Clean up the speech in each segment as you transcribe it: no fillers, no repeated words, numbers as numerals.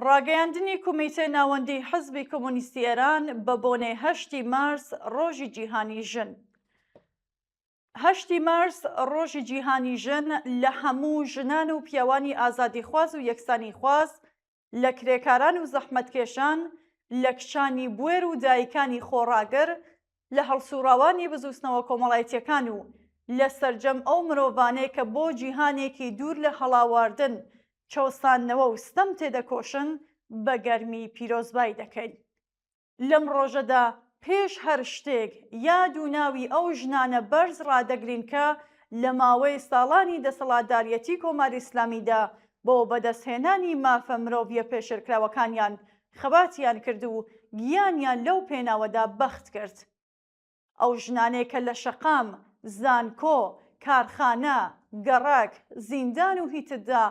ڕاگەیاندنی کومیتە ناوەندی حزبی کۆمۆنیستی ئێران بە بۆنەی 8 مارس ڕۆژی جیهانی ژن. 8 مارس ڕۆژی جیهانی ژن لە هەموو ژنان و پیاوانی ئازادیخواز و یەکسانی خواز، لە کرێکاران و زەحمەتکێشان، لە کچانی بوێر و دایکانی خۆڕاگەر، لە هەڵسووڕاوانی بزوستنەوە کۆمەڵایەتیەکان و لە سەرجەم ئەو مرۆڤانەی کە بۆ جیهانێکی دوور لە هەڵاواردن، چەوساندنەوە و ستەم تێدەکۆشن بە گەرمی پیرۆزبای دەکەین. لەم ڕۆژەدا پێش هەر شتێک یاد و ناوی ئەو ژنانە بەرز ڕادەگرین کە لە ماوەی ساڵانی دەسەڵاتداریەتی کۆماری ئیسلامیدا بۆ بەدەستهێنانی مافە مرۆڤیە پێشێرکراوەکانیان خەباتیان کرد و گیانیان لەو پێناوەدا بەخت کرد. ئەو ژنانەی کە لە شەقام، زانکۆ، کارخانە، گەڕاک، زیندان و هیتردا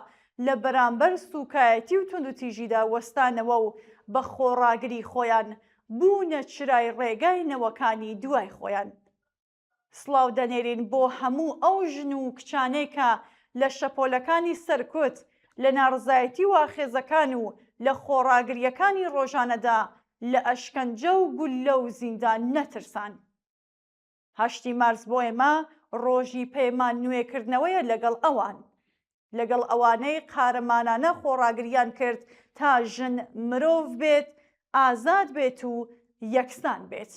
لە بەرامبەر سوکایەتی و توندوتیژیدا وەستانەوە و بە خۆڕاگری خۆیان بوونە چرای ڕێگای نەوەکانی دوای خۆیان. سڵاو دەنێرین بۆ هەموو ئەو ژن و کچانەی کە لە شەپۆلەکانی سەرکوت، لە ناڕزایەتی و ئاخێزەکان و لە خۆڕاگریەکانی ڕۆژانەدا لە ئەشکەنجە و گوللە و زیندان نەترسان. 8 مارس بۆ ئێمە ڕۆژی پەیمان نوێکردنەوەیە لەگەڵ ئەوانەی قارەمانانە خۆڕاگریان کرد تا ژن مرۆڤ بێت، ئازاد بێت و یەکسان بێت.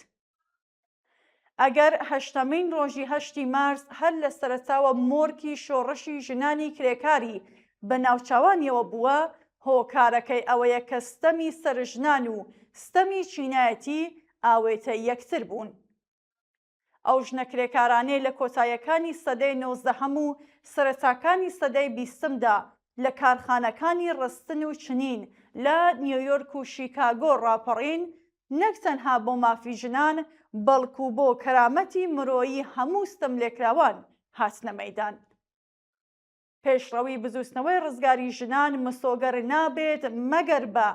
ئەگەر 8مین ڕۆژی 8 مارس هەر لە سەرەتاوە مۆرکی شۆڕشی ژنانی کرێکاری بە ناوچاوانیەوە بووە، هۆکارەکەی ئەوەیە کە ستەمی سەرژنان و ستەمی چینایەتی ئاوێتە یەکتر بوون. ئەو ژنە کرێکارانەی لە کۆتاییەکانی سەدەی 19 و سەرەتاکانی سەدەی 20دا لە کارخانەکانی ڕستن و چنین لە نیویۆرک و شیکاگۆ ڕاپەڕین، نەک تەنها بۆ مافی ژنان بەڵکو بۆ کەرامەتی مرۆیی هەموو ستەملێکراوان هاتنە مەیدان. پێشڕەوی بزوستنەوەی ڕزگاری ژنان مسۆگەر نابێت مەگەر بە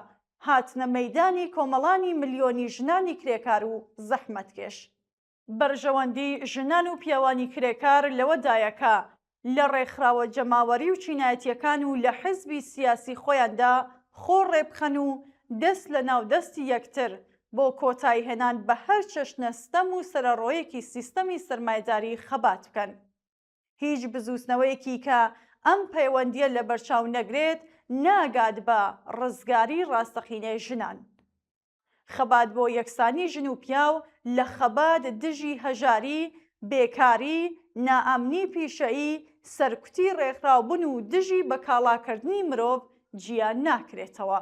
هاتنە مەیدانی کۆمەڵانی ملیۆنی ژنانی کرێکار و زەحمەتکێش. بەرژەوەندی ژنان و پیاوانی کرێکار لەوەدایە کە لە ڕێکخراوە جەماوەری و چینایەتیەکان و لە حیزبی سیاسی خۆیاندا خۆڕێبخەن و دەست لە ناو دەستی یەکتر بۆ کۆتایی هێنان بە هەر چەشنە ستەم و سەرەڕۆیەکی سیستەمی سەرمایەداری خەبات بکەن. هیچ بزوستنەوەیەکی کە ئەم پەیوەندیە لە بەرچاو نەگرێت ناگات بە ڕزگاری ڕاستەقینەی ژنان. خەبات بۆ یەکسانی ژن و پیاو لە خەبات دژی هەژاری، بێکاری، نائەمنی پیشەیی، سەرکوتی ڕێکخراوبوون و دژی بە کاڵاکردنی مرۆڤ گیان ناکرێتەوە.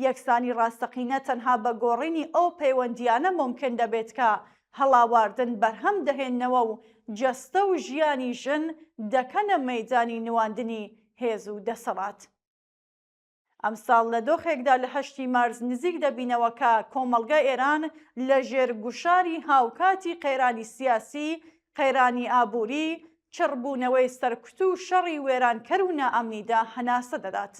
یەکسانی ڕاستەقینە تەنها بە گۆڕینی ئەو پەیوەندیانە ممکن دەبێت کە هەڵاواردن بەرهەم دەهێننەوە و جەستە و ژیانی ژن دەکەنە مەیدانی نواندنی هێز و دەسەڵات. ئەمساڵ لە دۆخێکدا لە 8 مارس نزیک دەبینەوە کە کۆمەڵگای ئێران لە ژێرگوشاری هاوکاتی قەیرانی سیاسی، قەیرانی ئابووری، چڕبوونەوەی سەرکوت و شەڕی وێرانکەر و نائەمنیدا هەناسە دەدات.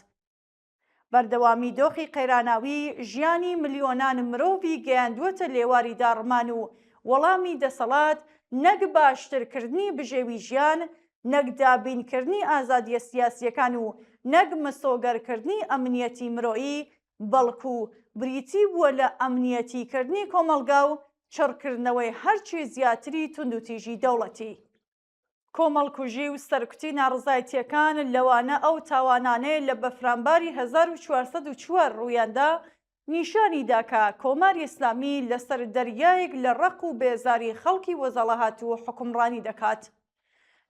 بەردەوامی دۆخی قەیراناوی ژیانی ملیۆنان مرۆڤی گەیاندووەتە لێواری داڕمان و وەڵامی دەسەڵات نەک باشترکردنی بژێوی ژیان، نەک دابینکردنی ئازادیە سیاسیەکان و نەک مسۆگەرکردنی ئەمنیەتی مرۆیی، بەڵکو بریتی بووە لە ئەمنیەتیکردنی کۆمەلگا و چڕکردنەوەی هەرچی زیاتری توندوتیژی دەوڵەتی. کۆمەڵکوژی و سەرکوتی ناڕزایەتیەکان لەوانە ئەو تاوانانەیە لە بەفرامباری 1404 ڕوویاندا نیشانیدا کە کۆماری ئیسلامی لەسەر دەریایەک لە ڕق و بێزاری خەڵکی وەزەڵەهات و حکومڕانی دەکات.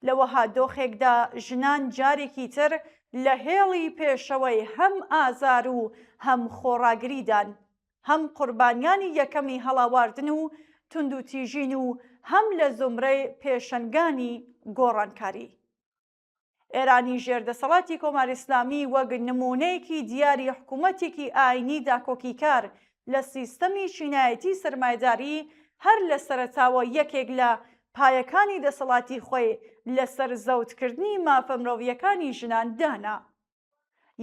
لەوەها دۆخێکدا ژنان جارێکی تر لە هێڵی پێشەوەی هەم ئازار و هەم خۆڕاگریدان، هەم قوربانیانی یەکەمی هەڵاواردن و توندوتیژین و هەم لە زمرەی پێشەنگانی گۆڕانکاری. ئێرانی ژێردەسەڵاتی کۆماری ئیسلامی وەک نمونەیەکی دیاری حکوومەتێکی ئاینی داکۆکیکار لە سیستەمی چینایەتی سەرمایەداری هەر لە سەرەتاوە یەکێک لە پایەکانی دەسەڵاتی خۆی لەسەر زەوتکردنی مافە مرۆڤیەکانی ژنان دانا.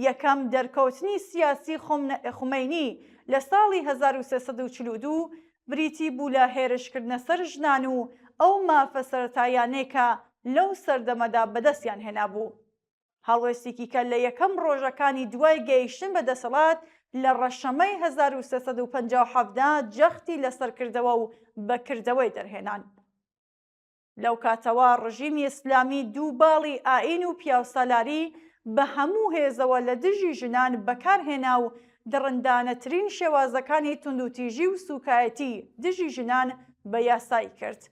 یەکەم دەرکەوتنی سیاسی خومەینی لە ساڵی 1342 بریتی بوو لە هێرشکردنە سەر ژنان و ئەو مافە سەرەتایانەی کە لەو سەردەمەدا بەدەستیان هێنا بوو. هەڵوێستێکی کە لە یەکەم ڕۆژەکانی دوای گەیشتن بە دەسەڵات لە ڕەشەمەی 1357 جەختی لەسەرکردەوە و بەکردەوەی دەرهێنان. لەو کاتەوە ڕژیمی ئیسلامی دوو باڵی ئاین و پیاوسالاری بە هەموو هێزەوە لە دژی ژنان بەکارهێنا و دڕندانەترین شێوازەکانی توندوتیژی و سوکایەتی دژی ژنان بە یاسایی کرد.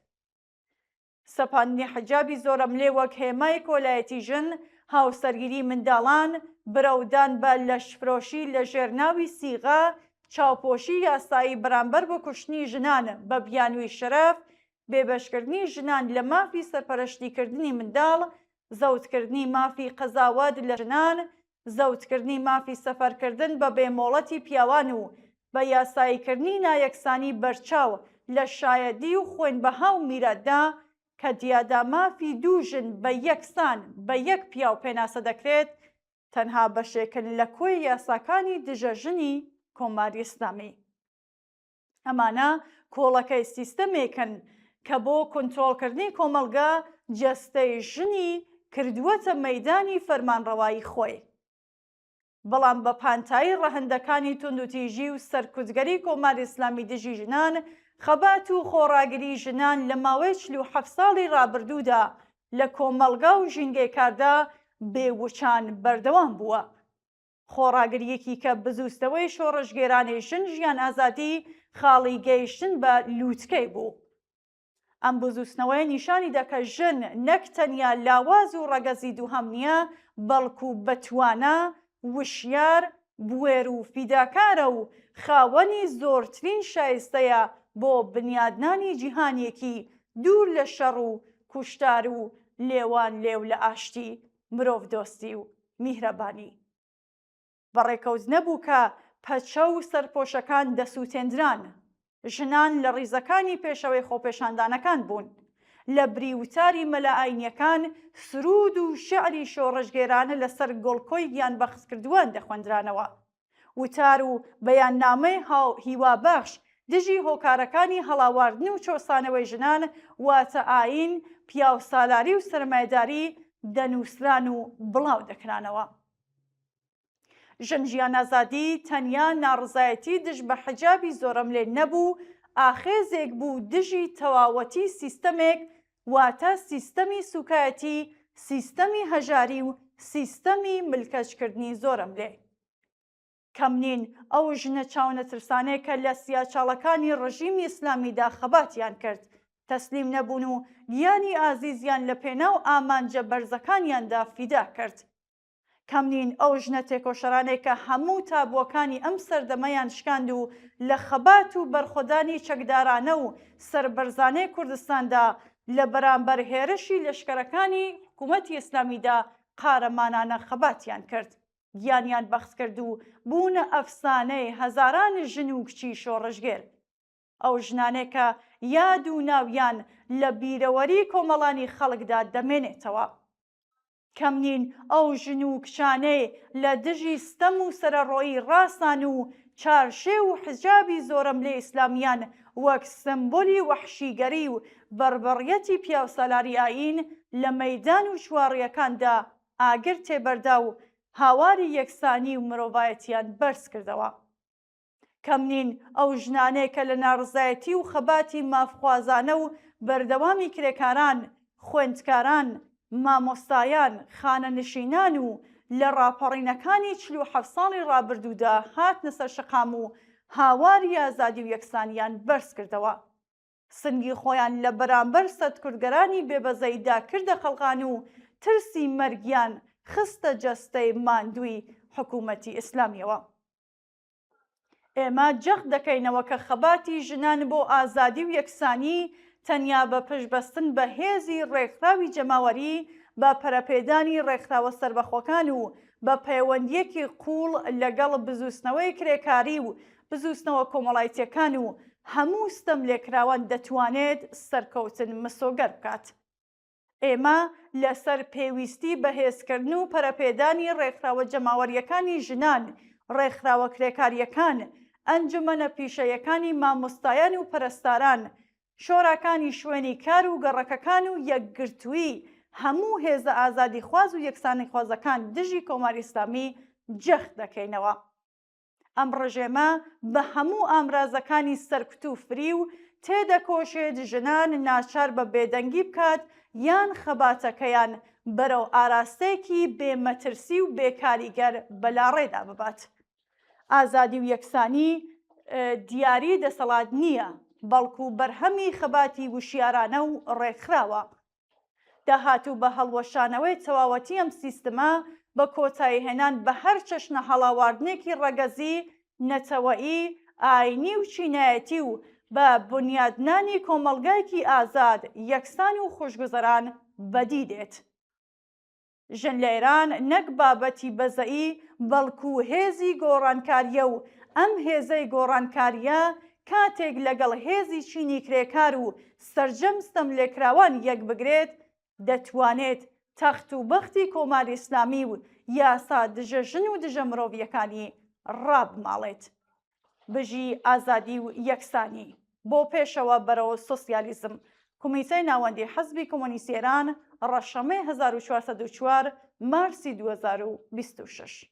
سەپاندنی حجابی زۆرەملێ وەک هێمای کۆلایەتی ژن، هاوسەرگیری منداڵان، برەودان بە لەشفرۆشی لە ژێرناوی سیغا، چاوپۆشی یاسایی بەرامبەر بە کوشتنی ژنان بە بیانووی شەرەف، بێبەشکردنی ژنان لە مافی سەرپەرشتیکردنی منداڵ، زەوتکردنی مافی قەزاوەد لە ژنان، زەوتکردنی مافی سەفەرکردن بە بێمۆڵەتی پیاوان و بە یاساییکردنی نایەکسانی بەرچاو لە شایەدی و خوێنبەها و میراتدا کە دیادا مافی دوو ژن بە یەکسان بە یەک پیاو پێناسە دەکرێت، تەنها بەشێکن لە کۆی یاساکانی دژە ژنی کۆماری ئیسلامی. ئەمانە کۆڵەکەی سیستەمێکن کە بۆ کۆنترۆڵکردنی کۆمەلگا جەستەی ژنی کردووەتە مەیدانی فەرمانڕەوایی خۆی. بەڵام بە پانتایی ڕەهەندەکانی توندوتیژی و سەرکوتگەری کۆماری ئیسلامی دژی ژنان، خەبات و خۆڕاگری ژنان لە ماوەی 47 ساڵی ڕابردوودا لە کۆمەلگا و ژینگەی کاردا بێوچان بەردەوام بووە. خۆڕاگریەکی کە بزوستەوەی شۆڕژگێرانی ژن ژیان ئازادی خاڵی گەیشتن بە لووتکەی بوو. ئەم بزوستنەوەی نیشانی دەکە ژن نەک تەنیا لاواز و ڕەگەزی دووهەم نییە، بەڵکو بەتوانە، وشیار، بوێر و فیداکارە و خاوەنی زۆرترین شایستەیە بۆ بنیادنانی جیهانیەکی دوور لە شەڕ و کوشتار و لێوان لێو لە ئاشتی، مرۆڤ دۆستی و میهرەبانی. بەڕێکەوت نەبوو کە پەچە و سەرپۆشەکان دەسووتێندران. ژنان لە ڕیزەکانی پێشەوەی خۆپێشاندانەکان بوون. لە بریوتاری مەلائینیەکان سرود و شعری شۆڕژگێرانە لەسەر گۆڵکۆی گیانبەخشکردووان دەخوێندرانەوە. وتار و بەیاننامەی هیوابەخش دژی هۆکارەکانی هەڵاواردن و چۆسانەوەی ژنان واتە ئاین، پیاوسالاری و سەرمایەداری دەنووسران و بڵاو دەکرانەوە. ژن ژیان ئازادی تەنیا ناڕزایەتی دژ بە حجابی زۆرەملێ نەبوو، ئاخێزێک بوو دژی تەواوەتی سیستەمێک واتە سیستەمی سوکایەتی، سیستەمی هەژاری و سیستەمی ملکەچکردنی زۆرەملێ. کەم نین ئەو ژنە چاونەترسانەی کە لە سیاچاڵەکانی ڕژیمی ئیسلامیدا خەباتیان کرد، تەسلیم نەبوون و گیانی ئازیزیان لە پێناو ئامانجە بەرزەکانیاندا فیدا کرد. کەم نین ئەو ژنە تێکۆشەرانەی کە هەموو تابووەکانی ئەم سەردەمەیان شکاند و لە خەبات و بەرخۆدانی چەکدارانە و سەربەرزانەی کوردستاندا لە بەرامبەر هێرشی لەشکەرەکانی حکوومەتی ئیسلامیدا قارەمانانە خەباتیان کرد، گیانیان بەخت کرد و بوونە ئەفسانەی هەزاران ژن و کچی شۆڕژگێر. ئەو ژنانێک کە یاد و ناویان لە بیرەوەری کۆمەڵانی خەڵکدا دەمێنێتەوە. کەم نین ئەو ژن و کچانەی لە دژی ستەم و سەرەڕۆیی ڕاستان و چارشێ و حجابی زۆرەملێ ئیسلامیان وەک سمبۆلی وەحشیگەری و بەربەڕیەتی پیاوسالاری ئاین لە مەیدان و چوارڕێیەکاندا ئاگر تێبەردا و هاواری یەکسانی و مرۆڤایەتیان بەرز کردەوە. کەم نین ئەو ژنانەی کە لە ناڕزایەتی و خەباتی مافخوازانە و بەردەوامی کرێکاران، خوێندکاران، مامۆستایان، خانەنشینان و لە ڕاپەڕینەکانی 47 ساڵی ڕابردوودا هاتنە سەر شەقام و هاواری ئازادی و یەکسانیان بەرز کردەوە. سنگی خۆیان لە بەرامبەر سەدکردگەرانی بێبەزەیدا کردە خەڵقان و ترسی مەرگیان خستە جەستەی ماندووی حکوومەتی ئیسلامیەوە. ئێمە جەخت دەکەینەوە کە خەباتی ژنان بۆ ئازادی و یەکسانی تەنیا بە پشتبەستن بە هێزی ڕێکخراوی جەماوەری، بە پەرەپێدانی ڕێکخراوە سەربەخۆکان و بە پەیوەندیەکی قوڵ لەگەڵ بزوستنەوەی کرێکاری و بزوستنەوە کۆمەڵایەتیەکان و هەموو ستەم لێکراوان دەتوانێت سەرکەوتن مسۆگەر بکات. ئێمە لەسەر پێویستی بەهێزکردن و پەرەپێدانی ڕێکخراوە جەماوەریەکانی ژنان، ڕێکخراوە کرێکاریەکان، ئەنجومەنە پیشەیەکانی مامۆستایان و پەرستاران، شۆراکانی شوێنی کار و گەڕەکەکان و یەکگرتووی، هەموو هێزە ئازادی خواز و یەکسانی خوازەکان دژی کۆماری ئیسلامی جەخت دەکەینەوە. ئەم ڕژێمە بە هەموو ئامرازەکانی سەرکوت و فری و تێدەکۆشێت ژنان ناچار بە بێدەنگی بکات یان خەباتەکەیان بەرەو ئاراستەیەکی بێمەترسی و بێکاریگەر بەلاڕێدا ببات. ئازادی و یەکسانی دیاری دەسەڵات نییە، بەڵکو بەرهەمی خەباتی وشیارانە و ڕێکخراوە. داهاتوو بە هەڵوەشانەوەی تەواوەتی ئەم سیستەمە بە کۆتایی هێنان بە هەر چەشنە هەڵاواردنێکی ڕەگەزی، نەتەوەئی، ئاینی و چینایەتی و بە بنیادنانی کۆمەڵگایەکی ئازاد، یەکسان و خۆشگوزەران بەدی دێت. ژن لە ئێران نەک بابەتی بەزەئی بەڵکو هێزی گۆڕانکاریە و ئەم هێزەی گۆڕانکاریە کاتێک لەگەڵ هێزی چینی کرێکار و سەرجەم ستەملێکراوان یەک بگرێت دەتوانێت تەخت و بەختی کۆماری ئیسلامی و یاسا دژە ژن و دژە مرۆڤیەکانی ڕابماڵێت. بژی ئازادی و یەکسانی بۆ پێشەوە بەرەوە سۆسیالیزم. کۆمیتەی ناوەندی حەزبی کۆمۆنیستی ئێران ڕەشەمەی 1404 مارسی 2026.